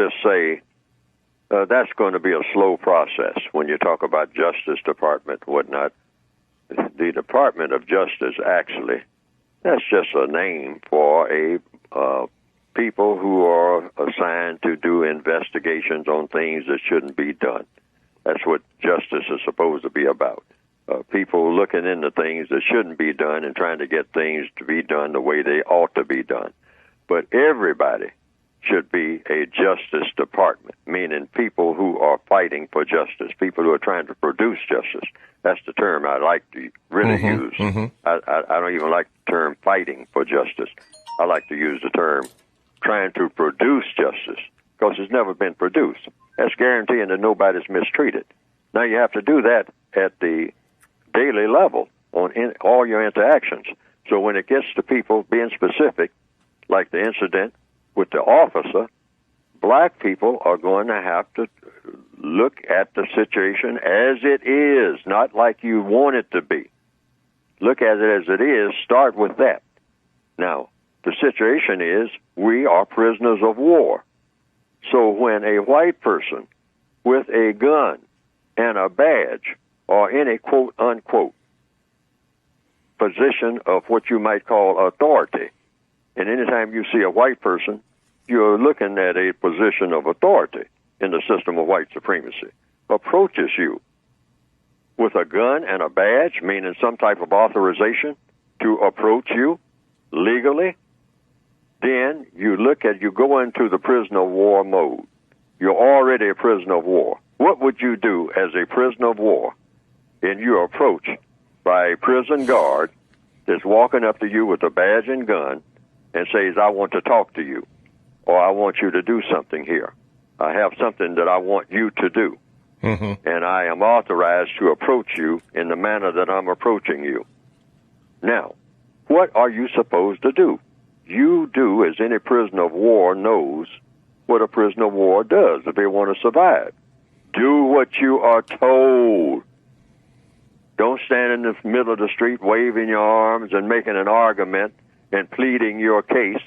just say that's going to be a slow process when you talk about Justice Department, whatnot. The Department of Justice, actually, that's just a name for a people who are assigned to do investigations on things that shouldn't be done. That's what justice is supposed to be about. People looking into things that shouldn't be done and trying to get things to be done the way they ought to be done. But everybody should be a Justice Department, meaning people who are fighting for justice, people who are trying to produce justice. That's the term I like to really use. I don't even like the term fighting for justice. I like to use the term trying to produce justice, because it's never been produced. That's guaranteeing that nobody's mistreated. Now you have to do that at the daily level on all your interactions. So when it gets to people being specific, like the incident with the officer, black people are going to have to look at the situation as it is, not like you want it to be. Look at it as it is. Start with that. Now, the situation is we are prisoners of war. So when a white person with a gun and a badge or any quote-unquote position of what you might call authority, and anytime you see a white person, you're looking at a position of authority in the system of white supremacy, approaches you with a gun and a badge, meaning some type of authorization to approach you legally, then you go into the prisoner of war mode. You're already a prisoner of war. What would you do as a prisoner of war and you're approached by a prison guard that's walking up to you with a badge and gun and says, I want to talk to you, or I want you to do something here. I have something that I want you to do, and I am authorized to approach you in the manner that I'm approaching you. Now, what are you supposed to do? You do as any prisoner of war knows what a prisoner of war does if they want to survive. Do what you are told. Don't stand in the middle of the street waving your arms and making an argument and pleading your case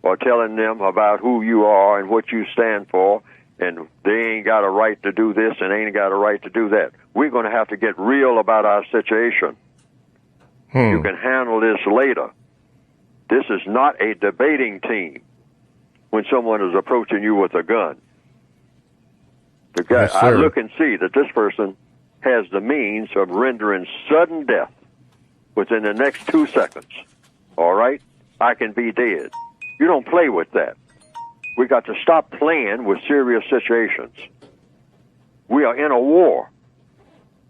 or telling them about who you are and what you stand for, and they ain't got a right to do this and ain't got a right to do that. We're going to have to get real about our situation. You can handle this later. This is not a debating team when someone is approaching you with a gun. The guy, yes, I look and see that this person has the means of rendering sudden death within the next 2 seconds. All right? I can be dead. You don't play with that. We got to stop playing with serious situations. We are in a war.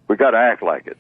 We got to act like it.